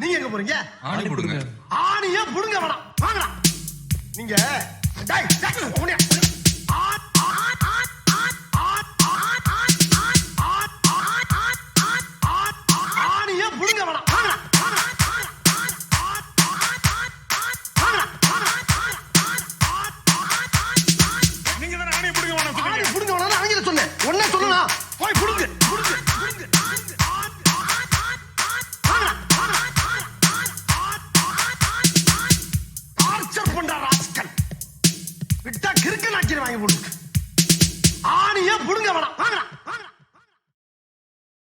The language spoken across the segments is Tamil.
நீங்க எங்க போறீங்க? ஆணி புடுங்க. ஆணியே புடுங்க வேணாம், வாங்கடா. நீங்க டேய் டேய் உன்னைய ஆணியே புடுங்க வேணாம், வாங்கடா. நீங்க தான ஆணி புடுங்க வேணாம் ஆணி சொன்னீங்க. புடுங்க வேணாம்னு அவங்கள சொன்னேன். ஒண்ணே சொல்லலாம். போய் புடுங்க புடுங்க புடுங்க. டார்ச்சர் பண்ற ராஸ்கல். விட்டா கிறுக்கு நாக்கிற வாங்கி போடு. ஆணியே புடுங்க வேணாம், வாங்கடா.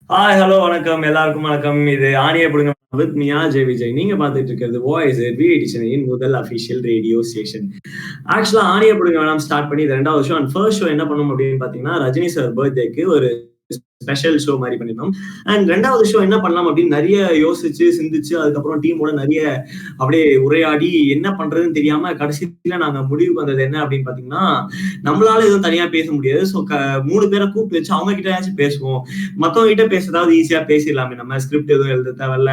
ஹாய் ஹலோ வணக்கம், எல்லாருக்கும் வணக்கம். இது ஆணியை புடுங்க வித் மியா ஜெய் விஜய். நீங்க பார்த்துட்டு இருக்கிறது வாய்ஸ் எடிஷனின் முதல் அபிஷியல் ரேடியோ ஸ்டேஷன். ஆக்சுவலா ஆணியை புடுங்க வேணாம் ஸ்டார்ட் பண்ணி இது 2வது ஷோ. அண்ட் ஃபர்ஸ்ட் ஷோ என்ன பண்ணோம் அப்படின்னு பாத்தீங்கன்னா, ரஜினி சார் பர்த்டேக்கு ஒரு ஸ்பெஷல் ஷோ மாதிரி பண்ணிருந்தோம். அண்ட் 2வது ஷோ என்ன பண்ணலாம் அப்படின்னு நிறைய யோசிச்சு சிந்திச்சு அதுக்கப்புறம் டீமோட நிறைய அப்படியே உரையாடி என்ன பண்றதுன்னு தெரியாம கடைசியில நாங்க முடிவுக்கு வந்தது என்ன அப்படின்னு பாத்தீங்கன்னா, நம்மளால எதுவும் தனியா பேச முடியாது. ஸோ 3 பேரை கூப்பிட்டு வச்சு அவங்க கிட்டயாச்சும் பேசுவோம். மத்தவங்க கிட்ட பேசுறதாவது ஈஸியா பேசிடலாமே, நம்ம ஸ்கிரிப்ட் எதுவும் எழுத தேவையில்ல,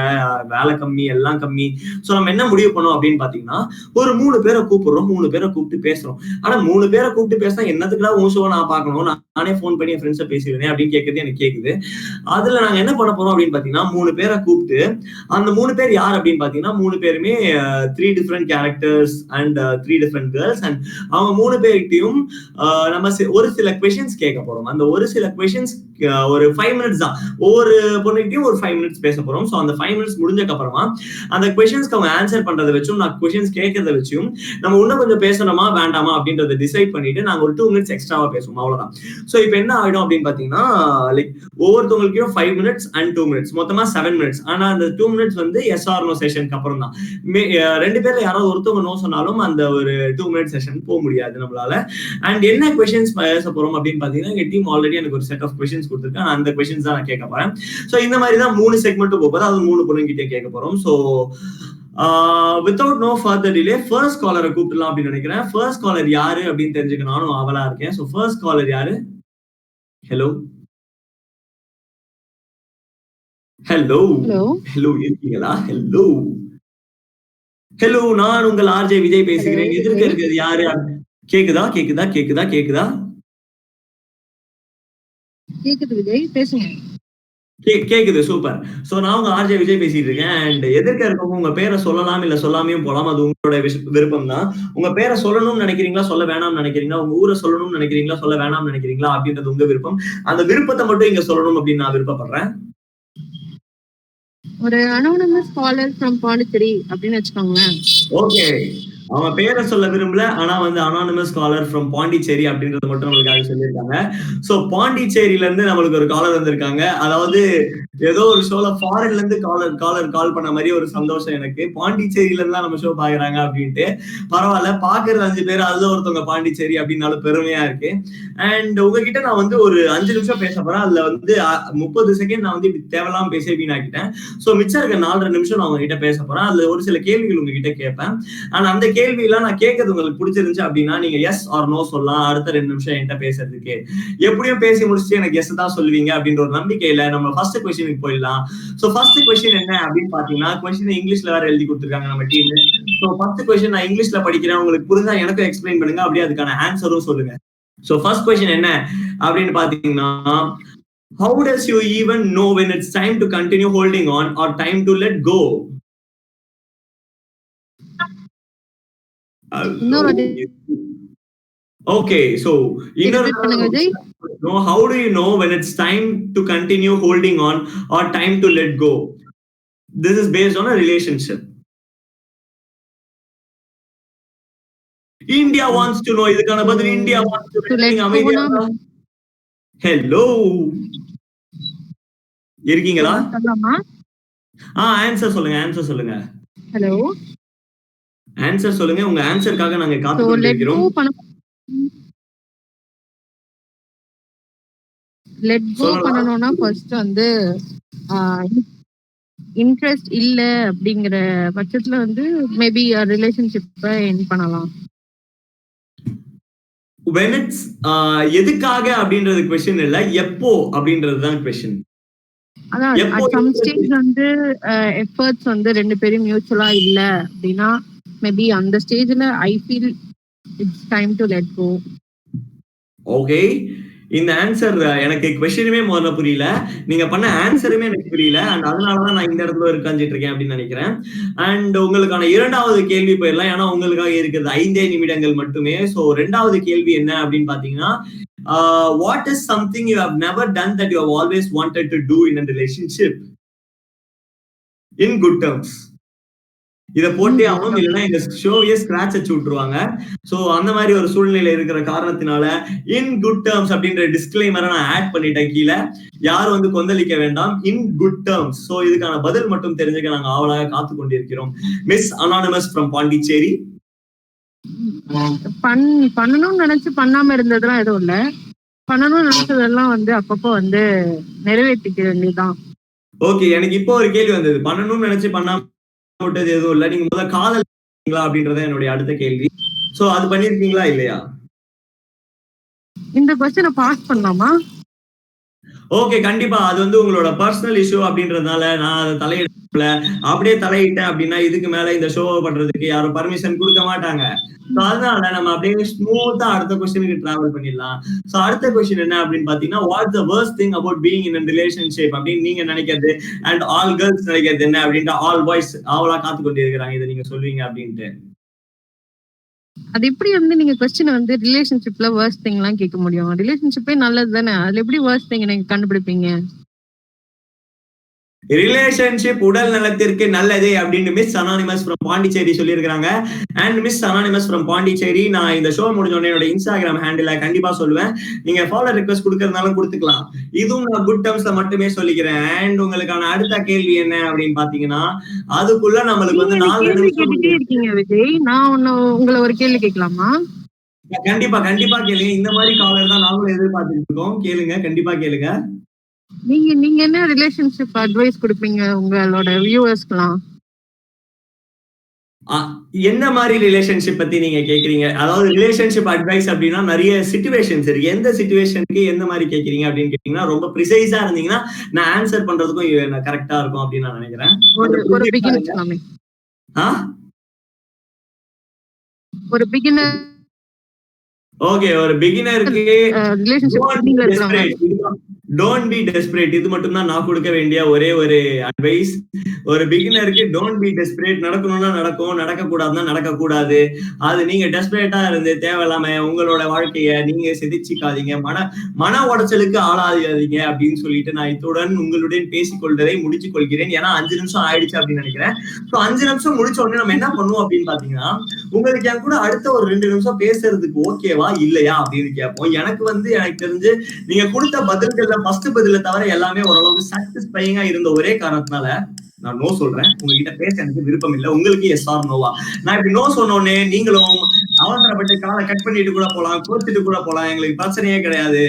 வேலை கம்மி, எல்லாம் கம்மி. ஸோ நம்ம என்ன முடிவு பண்ணோம் அப்படின்னு பாத்தீங்கன்னா, ஒரு 3 பேரை கூப்பிடுறோம், 3 பேரை கூப்பிட்டு பேசுறோம். ஆனா 3 பேரை கூப்பிட்டு பேசினா என்னத்துக்குடா உன் ஷோ நான் பார்க்கணும், நானே ஃபோன் பண்ணி என் ஃப்ரெண்ட்ஸை பேசிடுவேன் அப்படின்னு கேட்கறது எனக்கு கேக்குது. அதுல நாங்க என்ன பண்ண போறோம் அப்படின்னு பாத்தீங்கன்னா, 3 பேரை கூப்பிட்டு அந்த 3 பேர் யார் அப்படின்னு பாத்தீங்கன்னா, 3 பேருமே 3 different characters and 3 different girls. And அவங்க 3 பேர்கிட்டையும் நம்ம ஒரு சில கொஸ்டின்ஸ் கேட்க போறோம். அந்த ஒரு சில கொஸ்டின்ஸ் ஒரு 5 மினிட்ஸ் தான். ஒவ்வொரு பொண்ணுகிட்டையும் ஒரு 5 மினிட்ஸ் பேச போறோம். ஸோ அந்த 5 மினிட்ஸ் முடிஞ்சதுக்கு அப்புறமா அந்த கொஸ்டின்ஸ்க்கு அவங்க ஆன்சர் பண்றதை வச்சும் நான் கொஸ்டின்ஸ் கேட்கறத வச்சும் நம்ம இன்னும் கொஞ்சம் பேசணுமா வேண்டாமா அப்படின்றத டிசைட் பண்ணிட்டு நாங்க ஒரு 2 மினிட்ஸ் எக்ஸ்ட்ராவா பேசுவோம், அவ்வளவுதான். ஸோ இப்போ என்ன ஆயிடும் அப்படின்னு பாத்தீங்கன்னா, லைக் ஒவ்வொருத்தவங்களுக்கும் 5 மினிட்ஸ் அண்ட் 2 மினிட்ஸ், மொத்தமா 7 மினிட்ஸ். ஆனா அந்த 2 மினிட்ஸ் வந்து எஸ் ஆர் நோ செஷனுக்கு அப்புறம் தான். 2 பேர்ல யாராவது ஒருத்தவங்க நோ சொன்னாலும் அந்த ஒரு 2 மினிட் செஷன் போக முடியாது நம்மளால. அண்ட் என்ன கொஸ்டின்ஸ் பேச போறோம் அப்படின்னு பாத்தீங்கன்னா, எங்க டீம் ஆல்ரெடி எனக்கு ஒரு செட் ஆஃப் கொஸ்டின்ஸ் கொடுத்துருக்கேன். அந்த கொஸ்டின்ஸ் தான் நான் கேட்க போறேன். ஸோ இந்த மாதிரி தான் 3 செக்மெண்ட்டும் போகுது. அது 3 பொண்ணுங்கிட்டே கேட்க போறோம். So without no further delay first காலரை கூப்பிடலாம் அப்படின்னு நினைக்கிறேன். ஃபர்ஸ்ட் காலர் யாரு அப்படின்னு தெரிஞ்சுக்க நானும் ஆவலா இருக்கேன். ஸோ ஃபர்ஸ்ட் காலர் யாரு? ஹலோ ஹலோ ஹலோ இருக்கீங்களா? ஹலோ ஹலோ, நான் உங்கள் ஆர்ஜே விஜய் பேசுகிறேன். எதிர்க்க இருக்கிறது யாரு? கேக்குதா கேக்குதா கேக்குதா கேக்குதா? கேக்குது விஜய், பேசுங்க. கேக்குது, சூப்பர். சோ நான் உங்க ஆர்ஜே விஜய் பேசிட்டு இருக்கேன். அண்ட் எதிர்க்க இருக்கவங்க உங்க பேரை சொல்லலாம் இல்ல சொல்லாமையும் போலாம், அது உங்களோட விருப்பம் தான். உங்க பேரை சொல்லணும்னு நினைக்கிறீங்களா, சொல்ல வேணாம்னு நினைக்கிறீங்களா, உங்க ஊரை சொல்லணும்னு நினைக்கிறீங்களா, சொல்ல வேணாம்னு நினைக்கிறீங்களா அப்படின்றது உங்க விருப்பம். அந்த விருப்பத்தை மட்டும் இங்க சொல்லணும் அப்படின்னு நான் விருப்பப்படுறேன். ஒரு அனோனிமஸ் காலர் ஃப்ரம் பாண்டிச்சேரி அப்படின்னு வச்சுக்கோங்களேன். ஓகே, அவங்க பேரை சொல்ல விரும்பல, ஆனா வந்து அனானிமஸ் காலர் ஃப்ரம் பாண்டிச்சேரி அப்படின்றது மட்டும் நம்மளுக்காக சொல்லியிருக்காங்க. சோ பாண்டிச்சேரியில இருந்து நம்மளுக்கு ஒரு காலர் வந்திருக்காங்க. அதாவது ஏதோ ஒரு ஷோல ஃபாரின்ல இருந்து கால் பண்ண மாதிரி ஒரு சந்தோஷம் எனக்கு. பாண்டிச்சேரியில இருந்தா நம்ம ஷோ பாக்குறாங்க அப்படின்ட்டு. பரவாயில்ல, பாக்குறது 5 பேர், அதுல ஒருத்தவங்க பாண்டிச்சேரி அப்படின்னாலும் பெருமையா இருக்கு. அண்ட் உங்ககிட்ட நான் வந்து ஒரு 5 நிமிஷம் பேச போறேன். அதுல வந்து 30 செகண்ட் நான் வந்து தேவையில்லாம பேச வீணாக்கிட்டேன். சோ மிச்சம் இருக்க 4.5 நிமிஷம் நான் உங்ககிட்ட பேச போறேன். அதுல ஒரு சில கேள்விகள் உங்ககிட்ட கேட்பேன். ஆனா அந்த கேள்வி எல்லாம் நான் கேட்கறது உங்களுக்கு பிடிச்சிருந்துச்சு அப்படின்னா நீங்க எஸ் ஆர் நோ சொல்லலாம். அடுத்த 2 நிமிஷம் என்கிட்ட பேசுறதுக்கு எப்படியும் பேசி முடிச்சுட்டு எனக்கு எஸ் தான் சொல்லுவீங்க அப்படின்ற ஒரு நம்பிக்கையில நம்ம ஃபர்ஸ்ட் கொஸ்டினுக்கு போயிடலாம். சோ ஃபர்ஸ்ட் கொஸ்டின் என்ன அப்படின்னு பாத்தீங்கன்னா, கொஸ்டின் இங்கிலீஷ்ல வேற எழுதி கொடுத்துருக்காங்க நம்ம டீம். சோ ஃபர்ஸ்ட் கொஸ்டின் நான் இங்கிலீஷ்ல படிக்கிறேன், உங்களுக்கு புரிஞ்சா எனக்கும் எக்ஸ்பிளைன் பண்ணுங்க, அப்படியே அதுக்கான ஆன்சரும் சொல்லுங்க. சோ ஃபர்ஸ்ட் கொஸ்டின் என்ன அப்படின்னு பாத்தீங்கன்னா, how does you even know when it's time to continue holding on or time to let go? Okay, so how do you know when it's time to continue holding on or time to let go? This is based on a relationship. India wants to know. இதுக்கான பதில் India wants to know. Hello, இருக்கீங்களா? ஆன்சர் சொல்லுங்க. ஹலோ, ஆன்சர் சொல்லுங்க. உங்க ஆன்சருக்காக நாங்க காத்துக்கிட்டு இருக்கிறோம். லெட் கோ பண்ணனும்னா ஃபர்ஸ்ட் வந்து இன்ட்ரெஸ்ட் இல்ல அப்படிங்கிற பட்சத்துல வந்து மேபி ரிலேஷன்ஷிப்பை எண்ட் பண்ணலாம். when it's எதுக்காக அப்படின்றது क्वेश्चन இல்ல, எப்போ அப்படின்றது தான் क्वेश्चन. அதான் எப்போ at some stage வந்து எஃபர்ட்ஸ் வந்து 2 பேரும் மியூச்சுவலா இல்ல அப்படின்னா மேபி அந்த ஸ்டேஜ்ல I feel it's time to let go. Okay, இந்த ஆன்சர் எனக்கு கொஸ்டினுமே முதல்ல புரியல, நீங்க பண்ண ஆன்சருமே எனக்கு புரியல. அண்ட் அதனாலதான் நான் இந்த இடத்துல உட்கார்ந்துட்டு இருக்கேன் அப்படின்னு நினைக்கிறேன். அண்ட் உங்களுக்கான இரண்டாவது கேள்வி போயிடலாம். ஏன்னா உங்களுக்காக இருக்கிறது 5 நிமிடங்கள் மட்டுமே. சோ 2வது கேள்வி என்ன அப்படின்னு பாத்தீங்கன்னா, what is something you have never done that you have always wanted to do in a relationship in good terms? இத போட்டே ஆகணும், இல்லைன்னா இந்த ஷோவையே ஸ்கிராட்ச் அடிச்சு விட்டுருவாங்க. சோ அந்த மாதிரி ஒரு சூழ்நிலை இருக்கிற காரணத்தினால இன் குட் டேர்ம்ஸ் அப்படின்ற டிஸ்க்ளைமரை நான் ஆட் பண்ணிட்டேன் கீழே. யாரும் வந்து கொந்தளிக்க வேண்டாம், இன் குட் டேர்ம்ஸ். சோ இதுக்கான பதில் மட்டும் தெரிஞ்சுக்க நாங்க ஆவலாக காத்து கொண்டிருக்கிறோம். Miss anonymous from Pondicherry. பண்ணணும்னு நினைச்சு பண்ணாம இருந்ததெல்லாம் எதுவும் இல்ல, பண்ணணும்னு நினைச்சதெல்லாம் வந்து அப்பப்போ வந்து நிறைவேற்றிக்க வேண்டியதுதான். ஓகே, எனக்கு இப்போ ஒரு கேள்வி வந்தது, பண்ணணும்னு நினைச்சு பண்ணாம விட்டது எதுவும் இல்ல, நீங்க முதல்ல காதல் அப்படின்றத என்னுடைய அடுத்த கேள்வி. சோ அது பண்ணிருக்கீங்களா இல்லையா? இந்த क्वेश्चனை பாஸ் பண்ணலாமா? ஓகே, கண்டிப்பா. அது வந்து உங்களோட பர்சனல் இஷ்யூ அப்படின்றதுனால நான் அதை தலையிடல. அப்படியே தலையிட்டேன் அப்படின்னா இதுக்கு மேல இந்த ஷோ பண்றதுக்கு யாரும் பர்மிஷன் கொடுக்க மாட்டாங்க. அதனால நம்ம அப்படியே ஸ்மூத்தா அடுத்த கொஸ்டினுக்கு டிராவல் பண்ணிடலாம். சோ அடுத்த கொஸ்டின் என்ன அப்படின்னு பாத்தீங்கன்னா, what's the worst thing about being in a relationship அப்படின்னு நீங்க நினைக்கிறது அண்ட் ஆல் கேர்ள்ஸ் நினைக்கிறது என்ன அப்படின்ட்டு ஆல் பாய்ஸ் ஆவலா காத்து கொண்டு இருக்கிறாங்க, இதை நீங்க சொல்வீங்க அப்படின்ட்டு. அது எப்படி வந்து நீங்க क्वेश्चन வந்து ரிலேஷன்ஷிப்ல worst thing எல்லாம் கேட்க முடியும்? ரிலேஷன்ஷிப்பே நல்லது தானே, அதுல எப்படி worst thing நீங்க கண்டுபிடிப்பீங்க? ரிலேஷன்ஷிப் உடல் நலத்திற்கு நல்லதே அப்படின்னு மிஸ் அனானிமஸ் ஃப்ரம் பாண்டிச்சேரி சொல்லியிருக்காங்க. And miss anonymous from Pondicherry, நான் இந்த ஷோ முடிஞ்ச உடனே என்னோட இன்ஸ்டாகிராம் ஹேண்டில் கண்டிப்பா சொல்லுவேன், நீங்க ஃபாலோ ரிக்வெஸ்ட் கொடுக்கறதுனாலும் கொடுத்துக்கலாம். இதுவும் நான் குட் டேர்ம்ஸ்ல மட்டுமே சொல்லிக்கிறேன். அண்ட் உங்களுக்கான அடுத்த கேள்வி என்ன அப்படின்னு பாத்தீங்கன்னா, அதுக்குள்ள நம்மளுக்கு வந்து 4 நிமிஷம் இருக்கீங்க விஜய். நான் உங்களை ஒரு கேள்வி கேட்கலாமா? கண்டிப்பா கண்டிப்பா கேளுங்க. இந்த மாதிரி காலர் தான் நாங்களும் எதிர்பார்த்துட்டு இருக்கோம். கேளுங்க, கண்டிப்பா கேளுங்க. நீங்க என்ன ரிலேஷன்ஷிப் அட்வைஸ் கொடுப்பீங்க உங்களோட வியூவர்ஸ்க்குலாம்? என்ன மாதிரி ரிலேஷன்ஷிப் பத்தி நீங்க கேக்குறீங்க? அதாவது ரிலேஷன்ஷிப் அட்வைஸ் அப்படின்னா நிறைய சிச்சுவேஷன்ஸ் இருக்கு. எந்த சிச்சுவேஷனுக்கு எந்த மாதிரி கேக்குறீங்க அப்படின்னு கேட்டீங்கன்னா ரொம்ப ப்ரிசைஸா இருந்தீங்கன்னா நான் ஆன்சர் பண்றதுக்கும் கரெக்டா இருக்கும் அப்படின்னு நான் நினைக்கிறேன். ஒரு பிகினர் ஓகே, ஒரு பிகினருக்கு டோன்ட் பி டெஸ்பரேட், இது மட்டும் தான் நான் கொடுக்க வேண்டிய ஒரே ஒரு அட்வைஸ். ஒரு பிகினருக்கு டோன்ட் பி டெஸ்பரேட். நடக்கணும்னா நடக்கும், நடக்க கூடாதுன்னா நடக்க கூடாது. அது நீங்க டெஸ்பரேட்டா இருந்து தேவையில்லாம உங்களோட வாழ்க்கைய நீங்க சிதைச்சிக்காதீங்க, மன உடைச்சலுக்கு ஆளாதீங்க அப்படின்னு சொல்லிட்டு நான் இத்துடன் உங்களுடன் பேசிக்கொள்வதை முடிச்சு கொள்கிறேன். ஏன்னா 5 நிமிஷம் ஆயிடுச்சு அப்படின்னு நினைக்கிறேன். ஸோ 5 நிமிஷம் முடிச்ச உடனே நம்ம என்ன பண்ணுவோம் அப்படின்னு பாத்தீங்கன்னா, உங்களுக்கு என் கூட அடுத்த ஒரு 2 நிமிஷம் பேசுறதுக்கு ஓகேவா இல்லையா அப்படின்னு கேட்போம். எனக்கு தெரிஞ்சு நீங்க கொடுத்த பதில்கள்ல ஃபர்ஸ்ட் பதில தவிர எல்லாமே ஓரளவுக்கு சாட்டிஸ்ஃபைங்கா இருந்த ஒரே காரணத்தினால நான் நோ சொல்றேன். உங்ககிட்ட பேச எனக்கு விருப்பம் இல்லை. உங்களுக்கு எஸ் ஆர் நோவா? நான் இப்படி நோ சொன்னோடனே நீங்களும் அவசரப்பட்டு காலை கட் பண்ணிட்டு கூட போலாம், கோச்சிட்டு கூட போலாம், எங்களுக்கு பிரச்சனையே கிடையாது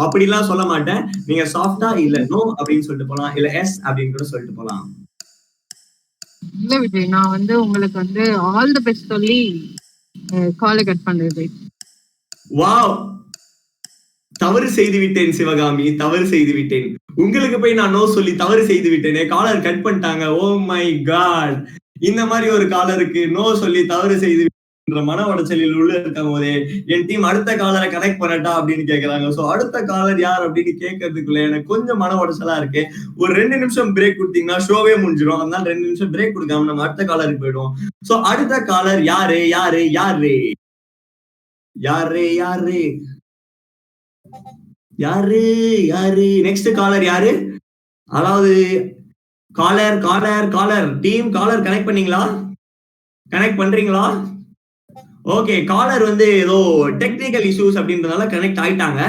அப்படிலாம் சொல்ல மாட்டேன். நீங்க சாஃப்டா இல்ல நோ அப்படின்னு சொல்லிட்டு போலாம், இல்ல எஸ் அப்படின்னு கூட சொல்லிட்டு போலாம். இல்ல விஜய், நான் வந்து உங்களுக்கு வந்து ஆல் தி பெஸ்ட் சொல்லி காலை கட் பண்றது. வாவ், தவறு செய்து விட்டேன் சிவகாமி, தவறு செய்து விட்டேன். உங்களுக்கு போய் நான் நோ சொல்லி தவறு செய்து விட்டேனே, காலர் கட் பண்ணிட்டாங்க. ஓ மை காட், இந்த மாதிரி ஒரு காலருக்கு நோ சொல்லி தவறு செய்து மன உடைச்சலில் உள்ள இருக்கும் போதே என் டீம் அடுத்த காலரை கனெக்ட் பண்ணட்டா அப்படின்னு கேக்குறாங்க. சோ அடுத்த காலர் யார் அப்படின்னு கேட்கறதுக்குள்ள எனக்கு கொஞ்சம் மன உடைச்சலா இருக்கு. ஒரு 2 நிமிஷம் பிரேக் கொடுத்தீங்கன்னா ஷோவே முடிஞ்சிடும். அதனால 2 நிமிஷம் பிரேக் கொடுக்காம நம்ம அடுத்த காலருக்கு போயிடுவோம். சோ அடுத்த காலர் யாரு யாரு யாரு யாரு யாரு யாரு யாரு நெக்ஸ்ட் காலர் யாரு? அதாவது caller caller caller team caller connect பண்ணீங்களா? கனெக்ட் பண்றீங்களா? ஓகே, காலர் வந்து ஏதோ டெக்னிக்கல் இஷ்யூஸ் அப்படின்றதால கனெக்ட் ஆயிட்டாங்க.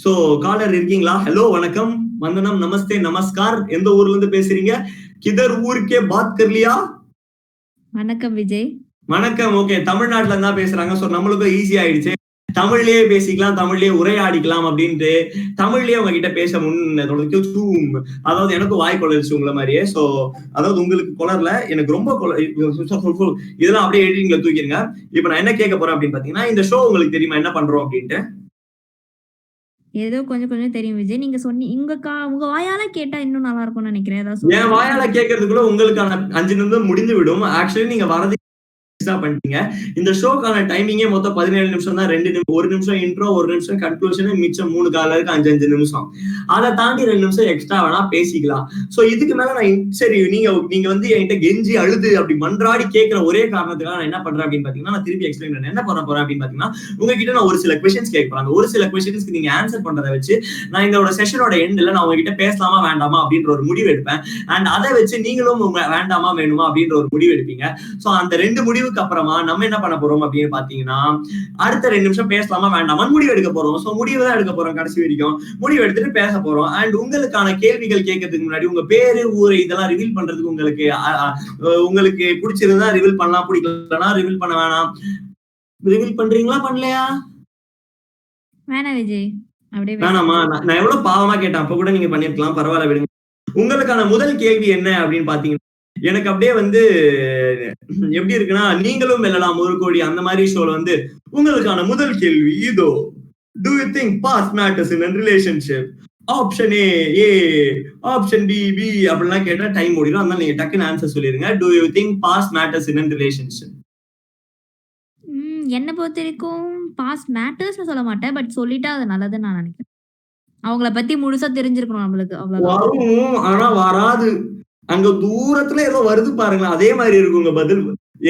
சோ காலர் இருக்கீங்களா? ஹலோ, வணக்கம், வந்தனம், நமஸ்தே, நமஸ்கார். எந்த ஊர்ல இருந்து பேசுறீங்க? கிதர் ஊருக்கே பாத் கர்லியா? வணக்கம் விஜய். வணக்கம். ஓகே, தமிழ்நாட்டுல இருந்தா பேசுறாங்க. சோ நம்மளுக்கும் ஈஸி ஆயிடுச்சு, தமிழ்லயே பேசிக்கலாம், தமிழ்லயே உரையாடிக்கலாம் அப்படின்ட்டு தமிழ்லயே உங்ககிட்ட பேச அதாவது எனக்கும் வாய் கொளர்ச்சி உங்களை மாதிரியே. சோ அதாவது உங்களுக்கு கொளர்ல, எனக்கு ரொம்ப இதெல்லாம் அப்படியே எடிட்டிங்ல தூக்கிருங்க. இப்ப நான் என்ன கேட்க போறேன் அப்படின்னு பாத்தீங்கன்னா, இந்த ஷோ உங்களுக்கு தெரியுமா என்ன பண்றோம் அப்படின்ட்டு? ஏதோ கொஞ்சம் கொஞ்சம் தெரியும் விஜய். நீங்க உங்க வாயால கேட்டா இன்னும் நல்லா இருக்கும்னு நினைக்கிறேன். ஏதாவது என் சொல்லுங்க. வாயால கேட்கறதுக்குள்ள உங்களுக்கான 5 நிமிடம் முடிந்து விடும். ஆக்சுவலி நீங்க வரது பண்ணிட்டீங்க. இந்த ஷோக்கான டைமிங்கே மொத்தம் 17 நிமிஷம் தான். 1 நிமிஷம் இன்ட்ரோ, 1 நிமிஷம் கன்க்ளூஷன், மிச்சம் 3 காலருக்கு 5 நிமிஷம். அதை தாண்டி 2 நிமிஷம் எக்ஸ்ட்ரா வேணா பேசிக்கலாம். சோ இதுக்கு மேல நான் சரி நீங்க வந்து என்கிட்ட கெஞ்சி அழுது அப்படி மன்றாடி கேட்கிற ஒரே காரணத்துக்காக நான் என்ன பண்றேன் அப்படின்னு பாத்தீங்கன்னா, நான் திருப்பி எக்ஸ்பிளைன் பண்ணேன். என்ன பண்ண போறேன் அப்படின்னு பாத்தீங்கன்னா, உங்ககிட்ட நான் ஒரு சில கொஸ்டின்ஸ் கேட்கறேன். ஒரு சில கொஸ்டின்ஸ்க்கு நீங்க ஆன்சர் பண்றதை வச்சு நான் இந்த செஷனோட எண்ட்ல நான் உங்ககிட்ட பேசலாமா வேண்டாமா அப்படின்ற ஒரு முடிவு எடுப்பேன். அண்ட் அதை வச்சு நீங்களும் வேண்டாமா வேணுமா அப்படின்ற ஒரு முடிவு எடுப்பீங்க. சோ அந்த 2 முடிவுக்கு அப்புறமா நம்ம என்ன பண்ண போறோம் அப்படின்னு பாத்தீங்கன்னா, அடுத்த 2 நிமிஷம் பேசலாமா வேண்டாமா முடிவு எடுக்க போறோம். சோ முடிவு தான் எடுக்க போறோம். கடைசி வரைக்கும் முடிவு எடுத்துட்டு பேச போறோம். அண்ட் உங்களுக்கான கேள்விகள் கேட்கறதுக்கு முன்னாடி உங்க பேரு, ஊரு இதெல்லாம் ரிவீல் பண்றதுக்கு உங்களுக்கு பிடிச்சிருந்தா ரிவீல் பண்ணலாம், பிடிக்கலன்னா ரிவீல் பண்ண வேணாம். ரிவீல் பண்றீங்களா பண்ணலையா? வேணாம் விஜய். அப்படியே வேணாமா? நான் எவ்வளவு பாவமா கேட்டேன். அப்ப கூட நீங்க பண்ணிருக்கலாம். பரவாயில்ல விடுங்க. உங்களுக்கான முதல் கேள்வி என்ன அப்படின்னு பாத்தீங்கன்னா, எனக்கு அப்படியே வந்து எப்படி இருக்குன்னா, நீங்களும் வெல்லலாம் 1 கோடி அந்த மாதிரி ஷோல வந்து உங்களுக்கான முதல் கேள்வி இதோ. Do you think past matters in a relationship? Option A, option B அப்படிலாம் கேட்டா டைம் ஓடிடும். அதனால நீங்க டக்குன்னு ஆன்சர் சொல்லிருங்க. Do you think past matters in a relationship? என்ன பொறுத்த வரைக்கும் பாஸ்ட் மேட்டர்ஸ்னு சொல்ல மாட்டேன். பட் சொல்லிட்டா அது நல்லதுன்னு நான் நினைக்கிறேன். அவங்கள பத்தி முழுசா தெரிஞ்சிருக்கணும் நம்மளுக்கு. அவ்வளவுதான். வரும், ஆனா வராது. அங்க தூரத்துல ஏதோ வருது பாருங்களேன். அதே மாதிரி இருக்கும் உங்க பதில்.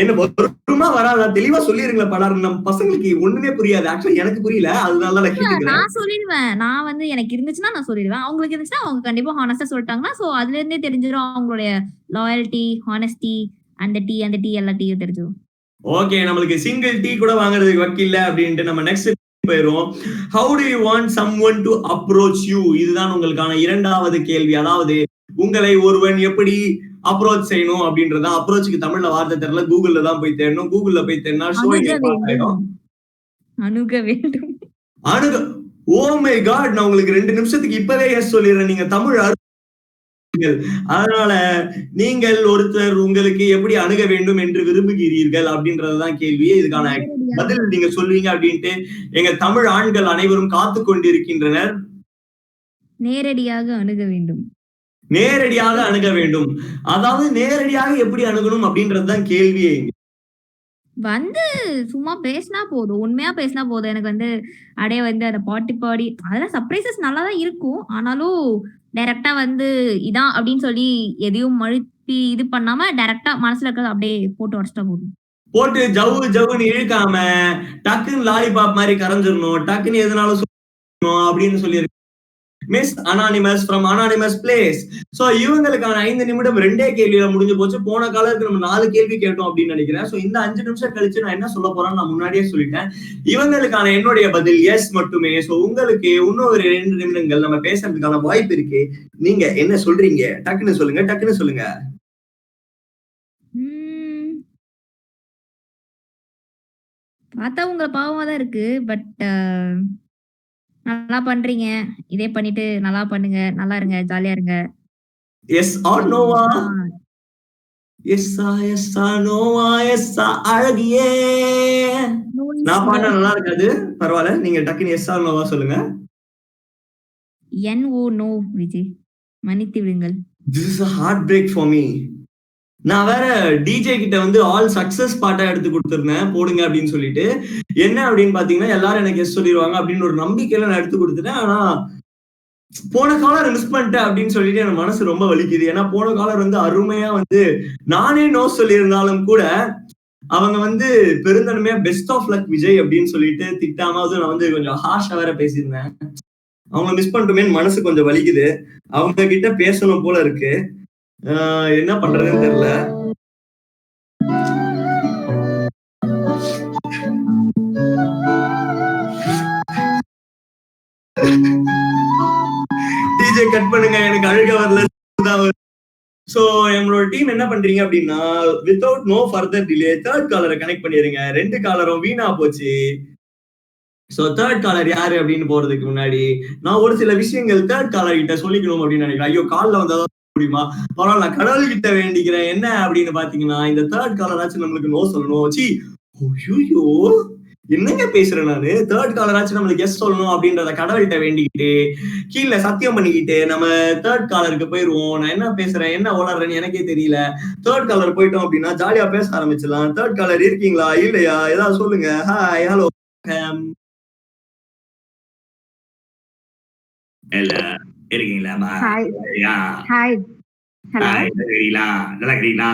என்ன வருமா வராதா தெளிவா சொல்லிருங்களேன். படாரு நம்ம பசங்களுக்கு ஒண்ணுமே புரியாது. ஆக்சுவலி எனக்கு புரியல. அதனால நான் கேட்டுக்கிறேன். நான் சொல்லிடுவேன். நான் வந்து எனக்கு இருந்துச்சுன்னா நான் சொல்லிடுவேன். அவங்களுக்கு இருந்துச்சுன்னா அவங்க கண்டிப்பா ஹானஸ்டா சொல்லிட்டாங்கன்னா, சோ அதுல இருந்தே தெரிஞ்சிடும் அவங்களுடைய லாயல்டி, ஹானஸ்டி, அந்த டீ எல்லா டீயும் தெரிஞ்சிடும். ஓகே, நம்மளுக்கு சிங்கிள் டீ கூட வாங்குறதுக்கு வக்கில்ல அப்படின்ட்டு நம்ம நெக்ஸ்ட் போயிரும். How do you want someone to approach you? இதுதான் உங்களுக்கான 2வது கேள்வி. அதாவது உங்களை ஒருவன் எப்படி அப்ரோச் செய்யணும் அப்படின்றத. அப்ரோச்சுக்கு தமிழ்ல வார்த்தை தெரியல. கூகுள்ல தான் போய் தேடணும். கூகுள்ல போய் தேடினா ஷோ அணுக வேண்டும். ஓ மை காட், நான் உங்களுக்கு 2 நிமிஷத்துக்கு இப்பவே எஸ் சொல்லிடுறேன். நீங்க தமிழ் அதனால நீங்கள் ஒருத்தர் உங்களுக்கு எப்படி அணுக வேண்டும் என்று விரும்புகிறீர்கள் அப்படின்றதுதான் கேள்வி. இதுக்கான பதில் நீங்க சொல்வீங்க அப்படின்ட்டு எங்க தமிழ் ஆண்கள் அனைவரும் காத்து கொண்டிருக்கின்றனர். நேரடியாக அணுக வேண்டும். நேரடியாக அணுக வேண்டும். அதாவது நேரடியாக எப்படி அணுகணும் அப்படின்றதுதான் கேள்வியே. வந்து சும்மா பேசினா போதும். உண்மையா பேசினா போதும். எனக்கு வந்து அப்படியே வந்து அந்த பாடி அதெல்லாம் சர்ப்ரைசஸ் நல்லா தான் இருக்கும். ஆனாலும் டைரக்டா வந்து இதான் அப்படின்னு சொல்லி எதையும் மழுப்பி இது பண்ணாம டைரக்டா மனசுல இருக்கிறது அப்படியே போட்டு உடச்சிட்டா போதும். போட்டு ஜவ்வுன்னு இழுக்காம டக்குன்னு லாலிபாப் மாதிரி கரைஞ்சிடணும். டக்குன்னு எதுனாலும் சொல்லணும் அப்படின்னு சொல்லி miss anonymous from anonymous place. So இவங்களுக்கான 5 நிமிடம் 2 கேள்வியில முடிஞ்சு போச்சு. போன காலத்துக்கு நம்ம 4 கேள்வி கேட்டோம் அப்படின்னு நினைக்கிறேன். சோ இந்த 5 நிமிஷம் கழிச்சு நான் என்ன சொல்ல போறேன்னு நான் முன்னாடியே சொல்லிட்டேன். இவங்களுக்கான என்னுடைய பதில் எஸ் மட்டுமே. சோ உங்களுக்கு இன்னும் ஒரு 2 நிமிடங்கள் நம்ம பேசுறதுக்கான வாய்ப்பு இருக்கு. நீங்க என்ன சொல்றீங்க? டக்குன்னு சொல்லுங்க. பார்த்தா உங்களை பாவமா தான் இருக்கு. பட் நல்லா பண்றீங்க. இதே பண்ணிட்டு நல்லா பண்ணுங்க. நல்லா இருங்க. ஜாலியா இருங்க. எஸ் ஆர் நோவா? எஸ்ஸா நோவா? எஸ்ஸா அழகியே? நான் பாட்டா நல்லா இருக்காது. பரவாயில்ல. நீங்க டக்குன்னு எஸ் ஆர் நோவா சொல்லுங்க. நோ விஜய். மன்னித்து விடுங்கள். This is a heartbreak for me. நான் வேற டிஜே கிட்ட வந்து ஆல் சக்சஸ் பாட்டா எடுத்து கொடுத்துருந்தேன் போடுங்க அப்படின்னு சொல்லிட்டு. என்ன அப்படின்னு பாத்தீங்கன்னா, எல்லாரும் எனக்கு எஸ் சொல்லிடுவாங்க அப்படின்னு ஒரு நம்பிக்கையில நான் எடுத்து கொடுத்துட்டேன். ஆனா போன காலர் மிஸ் பண்ணிட்டேன் அப்படின்னு சொல்லிட்டு எனக்கு மனசு ரொம்ப வலிக்குது. ஏன்னா போன காலர் வந்து அருமையா வந்து நானே நோ சொல்லியிருந்தாலும் கூட அவங்க வந்து பெருந்தன்மையா பெஸ்ட் ஆஃப் லக் விஜய் அப்படின்னு சொல்லிட்டு திட்டாமாவது நான் வந்து கொஞ்சம் ஹார்ஷா வேற பேசியிருந்தேன். அவங்க மிஸ் பண்ணிட்டோமேன்னு மனசு கொஞ்சம் வலிக்குது. அவங்க கிட்ட பேசணும் போல இருக்கு. என்ன பண்றதுன்னு தெரியல. டிஜே கட் பண்ணுங்க, எனக்கு அழுக வரல. சோ நம்மளோட டீம் என்ன பண்றீங்க அப்படின்னா, without no further delay 3rd காலரை கனெக்ட் பண்ணிடுங்க. 2 காலரும் வீணா போச்சு. சோ 3rd காலர் யாரு அப்படின்னு போறதுக்கு முன்னாடி நான் ஒரு சில விஷயங்கள் 3rd காலர் கிட்ட சொல்லிக்கணும் அப்படின்னு நினைக்கிறேன். ஐயோ கால்ல வந்தா முடியுமா? பரவாயில்ல, நான் கடவுள் கிட்ட வேண்டிக்கிறேன். என்ன அப்படின்னு பாத்தீங்கன்னா, இந்த 3rd காலராச்சும் நம்மளுக்கு நோ சொல்லணும். என்னங்க பேசுறேன் நானு? தேர்ட் காலராச்சும் நம்மளுக்கு எஸ் சொல்லணும் அப்படின்றத கடவுள்கிட்ட வேண்டிக்கிட்டு கீழே சத்தியம் பண்ணிக்கிட்டு நம்ம தேர்ட் காலருக்கு போயிருவோம். நான் என்ன பேசுறேன் என்ன வளர்றேன்னு எனக்கே தெரியல. தேர்ட் காலர் போயிட்டோம் அப்படின்னா ஜாலியா பேச ஆரம்பிச்சிடலாம். தேர்ட் காலர் இருக்கீங்களா இல்லையா ஏதாவது சொல்லுங்க. ஹாய் ஹலோ இருக்கீங்களா? ஹாய் ஹாய் ஹலோ நல்லா இருக்கீங்களா?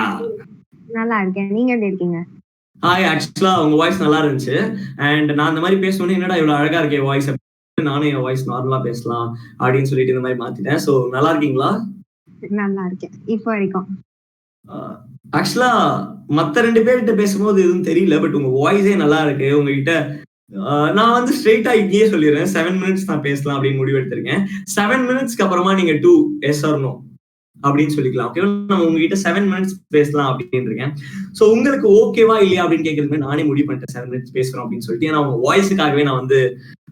நல்லா இருக்கேன். நீங்க எப்படி இருக்கீங்க? ஹாய், ஆக்சுவலா உங்க வாய்ஸ் நல்லா இருந்துச்சு. அண்ட் நான் அந்த மாதிரி பேசணும்னு என்னடா இவ்வளவு அழகா இருக்கே வாய்ஸ், நானும் என் வாய்ஸ் நார்மலா பேசலாம் அப்படின்னு சொல்லிட்டு இந்த மாதிரி மாத்திட்டேன். சோ நல்லா இருக்கீங்களா? நல்லா இருக்கேன் இப்போ வரைக்கும். ஆக்சுவலா மத்த 2 பேர்கிட்ட பேசும்போது எதுவும் தெரியல, பட் உங்க வாய்ஸே நல்லா இருக்கு. உங்ககிட்ட நான் வந்து ஸ்ட்ரெயிட்டா இங்கேயே சொல்லிடுறேன், 7 minutes நான் பேசலாம் அப்படின்னு முடிவு எடுத்திருக்கேன். 7 minutesக்கு அப்புறமா நீங்க 2 yes or no அப்படின்னு சொல்லிக்கலாம். ஓகே, நம்ம உங்ககிட்ட 7 minutes பேசலாம் அப்படின்னு இருக்கேன். சோ உங்களுக்கு ஓகேவா இல்லையா அப்படின்னு கேட்கறதுக்கு நானே முடிவு பண்ணிட்டேன் 7 minutes பேசுறோம் அப்படின்னு சொல்லிட்டு. ஏன்னா உங்க வாய்ஸுக்காகவே நான் வந்து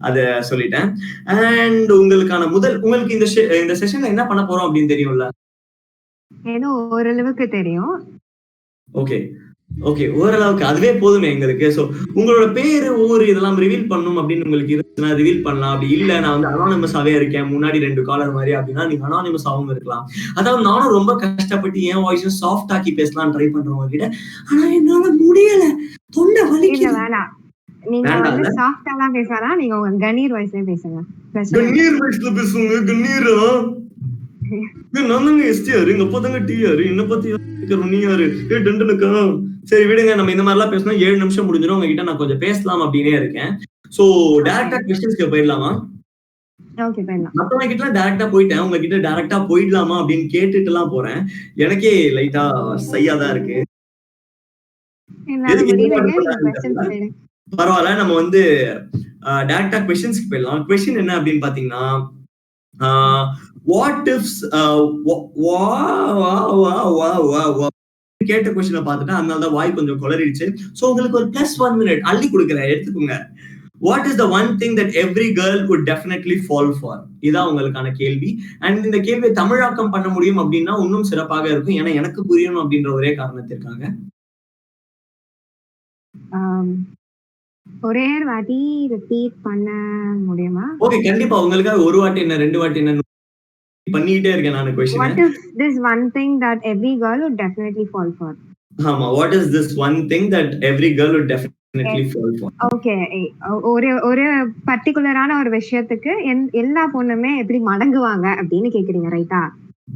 அதை சொல்லிட்டேன். அண்ட் உங்களுக்கான உங்களுக்கு இந்த செஷன்ல என்ன பண்ண போறோம் அப்படின்னு தெரியும்ல? ஏதோ ஓரளவுக்கு தெரியும். ஓகே ஓகே, ஓரளவுக்கு அதுவே போதுமே எங்களுக்கு. சோ உங்களோட பேரு ஊர் இதெல்லாம் ரிவீல் பண்ணணும் அப்படின்னு உங்களுக்கு இருந்துச்சுன்னா ரிவீல் பண்ணலாம். அப்படி இல்ல நான் வந்து அனானிமஸாவே இருக்கேன் முன்னாடி 2 காலர் மாதிரி அப்படின்னா நீங்க அனானிமஸாவும் இருக்கலாம். அதாவது நானும் ரொம்ப கஷ்டப்பட்டு என் வாய்ஸும் சாஃப்ட் ஆக்கி பேசலாம் ட்ரை பண்றேன் உங்ககிட்ட, ஆனா என்னால முடியல, தொண்டை வலிக்குது. வேணாம், நீங்க வந்து சாஃப்டாலாம் பேசலாம், நீங்க உங்க கணீர் வாய்ஸ்ல பேசுங்க. கணீர் வாய்ஸ்ல பேசுங்க. கணீரா நானுங்க எஸ்டிஆர், எங்க அப்பா தாங்க டிஆர், என்ன பத்தி நீ யாரு டெண்டனுக்கா? சரி விடுங்க, நம்ம இந்த மாதிரி எல்லாம் பேசணும். 7 நிமிஷம் முடிஞ்சிடும். உங்ககிட்ட நான் கொஞ்சம் பேசலாம் அப்படின்னே இருக்கேன். சோ டைரக்டா क्वेश्चंसக்கு போயிடலாமா? ஓகே போயிடலாம். மத்தவங்க கிட்ட டைரக்டா போயிட்டேன், உங்ககிட்ட டைரக்டா போயிடலாமா அப்படின்னு கேட்டுட்டு எல்லாம் போறேன். எனக்கே லைட்டா சையா தான் இருக்கு. பரவாயில்ல, நம்ம வந்து டைரக்டா क्वेश्चंसக்கு போயிடலாம். क्वेश्चन என்ன அப்படின்னு பாத்தீங்கன்னா, வாட் இஃப்ஸ் கேட்ட क्वेश्चனை பார்த்துட்டு அதனால தான் வாய் கொஞ்சம் குளறிடுச்சு. சோ உங்களுக்கு ஒரு +1 minute அள்ளி கொடுக்குறேன், எடுத்துக்கோங்க. What is the one thing that every girl would definitely fall for? இதான் உங்களுக்கான கேள்வி. அண்ட் இந்த கேள்வியை தமிழாக்கம் பண்ண முடியும் அப்படின்னா இன்னும் சிறப்பாக இருக்கும். ஏன்னா எனக்கு புரியணும் அப்படின்ற ஒரே காரணத்திற்காக. ஒரே வாட்டி ரிப்பீட் பண்ண முடியுமா? ஓகே, கண்டிப்பா உங்களுக்காக ஒரு வாட்டி என்ன 2 வாட்டி என்ன பண்ணிட்டே இருக்கேன் நான் question. What is this one thing that every girl would definitely fall for? ஆமா, what is this one thing that every girl would definitely fall for? Okay, ஒரு பர்టిక్యులரான ஒரு விஷயத்துக்கு எல்லா பொண்ணுமே எப்படி மடங்குவாங்க அப்படின்னு கேக்குறீங்க, ரைட்டா?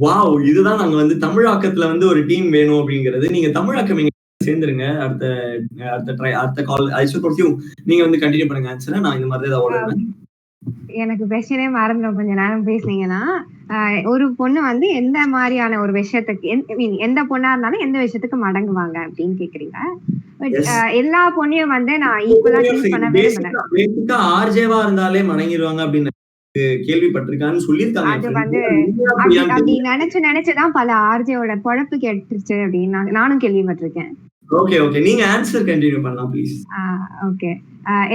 வாவ், இதுதான் நாங்க வந்து தமிழாக்கத்துல வந்து ஒரு டீம் வேணும் அப்படிங்கிறது. நீங்க தமிழாக்கம் சேர்ந்துருங்க. அடுத்த கால் நீங்க வந்து கண்டினியூ பண்ணுங்க ஆன்சரை. நான் இந்த மாதிரி தான் எனக்கு கொஸ்டினே மறந்துடும் கொஞ்ச நேரம் பேசுனீங்கன்னா. ஒரு பொண்ணு வந்து எந்த மாதிரியான ஒரு விஷயத்துக்கு, எந்த பொண்ணா இருந்தாலும் எந்த விஷயத்துக்கு மடங்குவாங்க அப்படின்னு கேக்குறீங்க. பட் எல்லா பொண்ணையும் வந்து நான் ஈக்குவலா ட்ரீட் பண்ண பேசிக்கா ஆர்ஜேவா இருந்தாலே மடங்கிடுவாங்க அப்படின்னு கேள்விப்பட்டிருக்கான்னு சொல்லியிருக்காங்க. அது வந்து அப்படி நினைச்சுதான் பல ஆர்ஜேவோட பொழப்பு கேட்டுருச்சு அப்படின்னு நானும் கேள்விப்பட்டிருக்கேன். ஓகே ஓகே, நீங்க ஆன்சர் கண்டினியூ பண்ணலாம் ப்ளீஸ். ஓகே,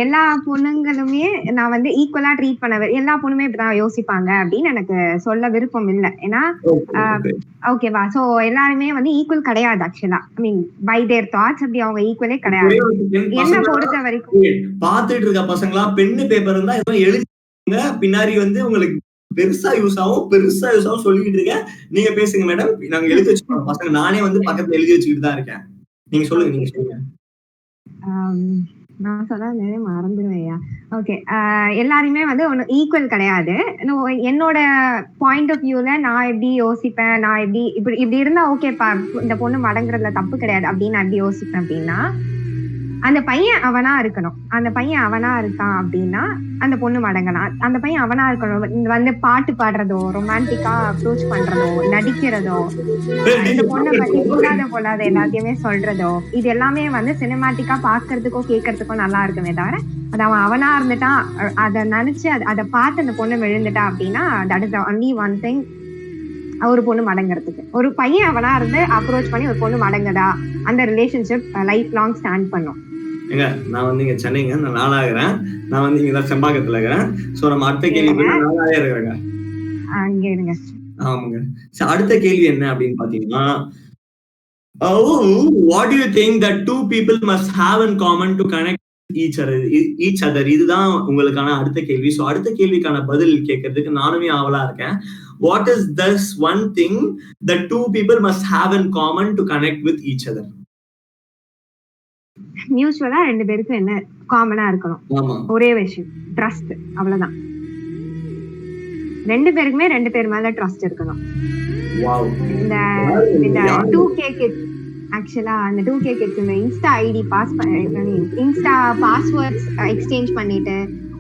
எல்லா பொண்ணுங்களுமே நான் வந்து ஈக்குவலா ட்ரீட் பண்ண, எல்லா பொண்ணுமே இப்படிதான் யோசிப்பாங்க அப்படின்னு எனக்கு சொல்ல விருப்பம் இல்லை. ஏன்னா ஓகேவா, சோ எல்லாருமே வந்து ஈக்குவல் கிடையாது. ஆக்சுவலா ஐ மீன் பை தேர் தாட்ஸ் அப்படி அவங்க ஈக்குவலே கிடையாது. என்ன பொறுத்த வரைக்கும் பாத்துட்டு இருக்க பசங்களா பென்னு பேப்பர் இருந்தா ஏதோ எழுதுங்க, பின்னாடி வந்து உங்களுக்கு பெருசா யூஸ் ஆகும் சொல்லிட்டு இருக்கேன். நீங்க பேசுங்க மேடம், நாங்க எழுதி வச்சுக்கோம் பசங்க. நானே வந்து பக்கத்துல எழுதி வச்சுக்கிட்டு தான் இருக்கேன். நீங்க சொல்லுங்க. நான் சொன்னது மறந்துடுவேயா. ஓகே, எல்லாருமே வந்து ஒன்னு ஈக்குவல் கிடையாது. என்னோட பாயிண்ட் ஆஃப் வியூல நான் எப்படி யோசிப்பேன், நான் இப்படி இருந்தா ஓகேப்பா இந்த பொண்ணு மடங்குறதுல தப்பு கிடையாது அப்படின்னு நான் எப்படி யோசிப்பேன் அப்படின்னா, அந்த பையன் அவனா இருக்கணும். அந்த பையன் அவனா இருக்கான் அப்படின்னா அந்த பொண்ணு மடங்கலாம். அந்த பையன் அவனா இருக்கணும். வந்து பாட்டு பாடுறதோ, ரொமான்டிக்கா அப்ரோச் பண்றதோ, நடிக்கிறதோ, இந்த பொண்ணை பத்தி பொல்லாத எல்லாத்தையுமே சொல்றதோ, இது எல்லாமே வந்து சினிமாட்டிக்கா பாக்குறதுக்கோ கேட்கறதுக்கோ நல்லா இருக்குமே தவிர, அது அவன் அவனா இருந்துட்டான் அதை நினைச்சு அதை பார்த்து அந்த பொண்ணு விழுந்துட்டா அப்படின்னா that is only one thing ஒரு பொண்ணு மடங்குறதுக்கு. ஒரு பையன் அவனா இருந்து அப்ரோச் பண்ணி ஒரு பொண்ணு மடங்குதா, அந்த ரிலேஷன்ஷிப் லைஃப் லாங் ஸ்டாண்ட் பண்ணும். நான் வந்து இங்க சென்னைங்க, நான் நாளாகிறேன். நான் வந்து இங்கதான் செம்பாக்கத்துல இருக்கிறேன். சோ நம்ம அடுத்த கேள்வி நாளாவே இருக்கிறேங்க. அங்க இருங்க. ஆமாங்க. அடுத்த கேள்வி என்ன அப்படின்னு பாத்தீங்கன்னா, what do you think that two people must have in common to connect each other இதுதான் உங்களுக்கான அடுத்த கேள்வி. ஸோ அடுத்த கேள்விக்கான பதில் கேட்கறதுக்கு நானுமே ஆவலா இருக்கேன். What is this one thing that two people must have in common to connect with each other? மியூச்சுவலா 2 பேருக்கும் என்ன காமனா இருக்கணும்? ஆமா, ஒரே விஷயம், ட்ரஸ்ட். அவ்வளவுதான். 2 பேருக்குமே 2 பேர் மேல ட்ரஸ்ட் இருக்கணும். வாவ். இந்த 2K கிட்ஸ் ஆக்சுவலா அந்த 2K கிட்ஸ் இந்த Insta ID Insta passwords exchange பண்ணிட்டு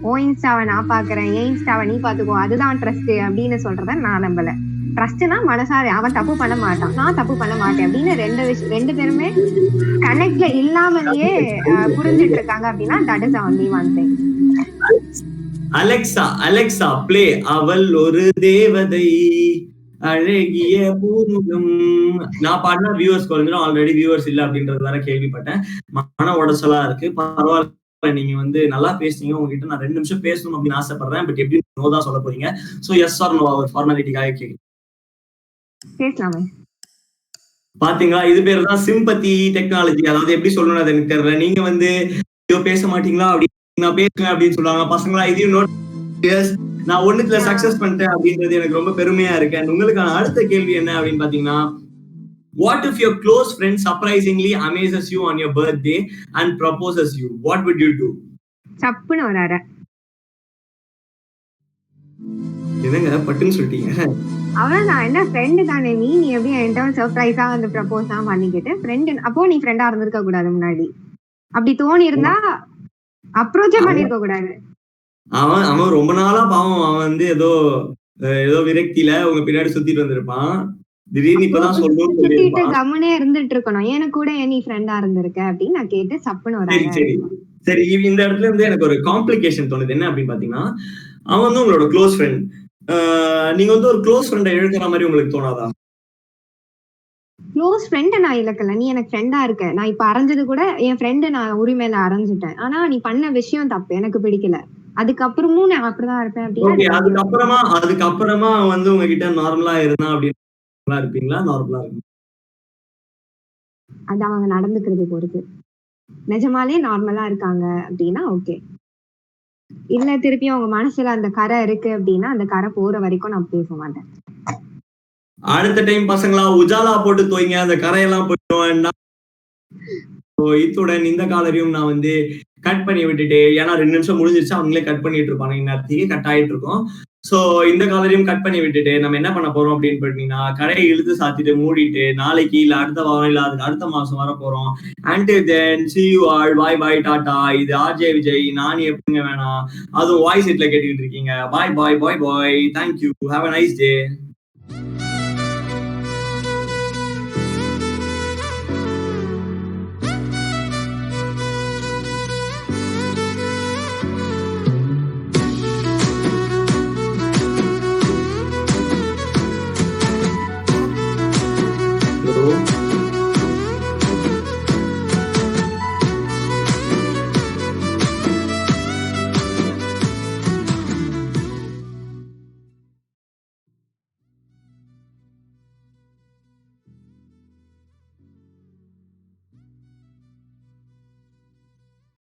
ஓ இன்ஸ்டாவை நான் பாக்குறேன், ஏன் இன்ஸ்டாவை நீ பாத்துக்கோ, அதுதான் ட்ரஸ்ட் அப்படின்னு சொல்றத நான் நம்பல. ட்ரஸ்ட்னா மனசாரி அவன் தப்பு பண்ண மாட்டான், நான் தப்பு பண்ண மாட்டேன் அப்படின்னு 2 பேருமே கனெக்ட்ல இல்லாமலேயே புரிஞ்சிட்டு இருக்காங்க அப்படின்னா that is only one thing. Alexa play அவள் ஒரு தேவதை அழகிய பூமுகம். நான் பாடினா வியூவர்ஸ் குறைஞ்சிடும், ஆல்ரெடி வியூவர்ஸ் இல்ல அப்படின்றது வேற கேள்விப்பட்டேன். மன உடச்சலா இருக்கு. பரவாயில்ல, நீங்க வந்து நல்லா பேசுனீங்க. உங்ககிட்ட நான் 2 நிமிஷம் பேசணும் அப்படின்னு ஆசைப்படுறேன். பட் எப்படி நோ தான் சொல்ல போறீங்க. சோ எஸ் ஆர் நோ அவர் ஃபார்மாலிட்டிக்காக கேட்க பேசலாமே. பாத்தீங்களா, இது பேர் தான் சிம்பத்தி டெக்னாலஜி. அதாவது எப்படி சொல்லணும் அது எனக்கு தெரியல. நீங்க வந்து ஐயோ பேச மாட்டீங்களா அப்படி நான் பேசுறேன் அப்படின்னு சொல்லுவாங்க பசங்களா. இதையும் நோட், நான் ஒண்ணுத்துல சக்சஸ் பண்ணிட்டேன் அப்படின்றது எனக்கு ரொம்ப பெருமையா இருக்கு. அண்ட் உங்களுக்கான அடுத்த கேள்வி என்ன அப்படின்னு பாத்தீங்கன்னா, what if your close friend surprisingly amazes you on your birthday and proposes you? What would you do? சப்புன்னு வராரு. என்னங்க பட்டுன்னு சொல்லிட்டீங்க? அவன் நான் என்ன ஃப்ரெண்டு தானே, நீ எப்படி என்கிட்ட சர்ப்ரைஸா வந்து ப்ரப்போஸ் தான் பண்ணிக்கிட்டு ஃப்ரெண்டு, அப்போ நீ ஃப்ரெண்டா இருந்திருக்க கூடாது முன்னாடி. அப்படி தோணி இருந்தா அப்ரோச்சே பண்ணிருக்க கூடாது. அவன் ரொம்ப நாளா பாவம், அவன் வந்து ஏதோ விரக்தியில உங்க பின்னாடி சுத்திட்டு வந்திருப்பான். திடீர்னு இப்பதான் சுத்திட்டு கம்முனே இருந்துட்டு இருக்கணும். எனக்கு கூட நீ ஃப்ரெண்டா இருந்திருக்க அப்படின்னு நான் கேட்டு சப்புன்னு வராரு. சரி, இந்த இடத்துல இருந்து எனக்கு ஒரு காம்ப்ளிகேஷன் தோணுது. என்ன அப்படின்னு பாத்தீங்கன்னா, அவன் வந்து உங்களோட க்ளோஸ் ஃப்ரெண்ட். நீங்க வந்து ஒரு க்ளோஸ் ஃப்ரெண்டை இழக்கிற மாதிரி உங்களுக்கு தோணாதா? க்ளோஸ் ஃப்ரெண்ட நான் இழக்கல, நீ எனக்கு ஃப்ரெண்டா இருக்க. நான் இப்ப அரைஞ்சது கூட என் ஃப்ரெண்டு நான் உரிமையில அரைஞ்சிட்டேன். ஆனா நீ பண்ண விஷயம் தப்பு, எனக்கு பிடிக்கல. அதுக்கப்புறமும் நான் அப்படிதான் இருப்பேன் அப்படின்னு. அதுக்கப்புறமா வந்து உங்ககிட்ட நார்மலா இருந்தா அப்படின்னு இருப்பீங்களா? நார்மலா இருக்கும் அது அவங்க நடந்துக்கிறது பொறுத்து. நிஜமாலே நார்மலா இருக்காங்க அப்படின்னா ஓகே. இல்ல திருப்பி அவங்க மனசுல அந்த கரை இருக்கு அப்படின்னா அந்த கரை போற வரைக்கும் நான் பேச மாட்டேன். அடுத்த டைம் பசங்களா உஜாலா போட்டு தோய்ங்க, அந்த கரையெல்லாம் போயிடும். இத்துடன் இந்த காலரையும் நான் வந்து கட் பண்ணி விட்டுட்டு, ஏன்னா 2 நிமிஷம் முடிஞ்சிருச்சு, அவங்களே கட் பண்ணிட்டு இருப்பாங்க, இந்நேரத்துக்கு கட் ஆயிட்டு இருக்கும். சோ இந்த காலரையும் கட் பண்ணி விட்டுட்டு நம்ம என்ன பண்ண போறோம் அப்படின்னு பார்த்தீங்கன்னா, கடையை இழுத்து சாத்திட்டு மூடிட்டு நாளைக்கு இல்ல அடுத்த வாரம் இல்ல அதுக்கு அடுத்த மாசம் வர போறோம். Until then, see you all, bye bye, Tata. இது ஆர்ஜே விஜய். நான் எப்படிங்க வேணாம், அதுவும் வாய்ஸ் செட்ல கேட்டுக்கிட்டு இருக்கீங்க. Bye bye bye bye. Thank you, have a nice day.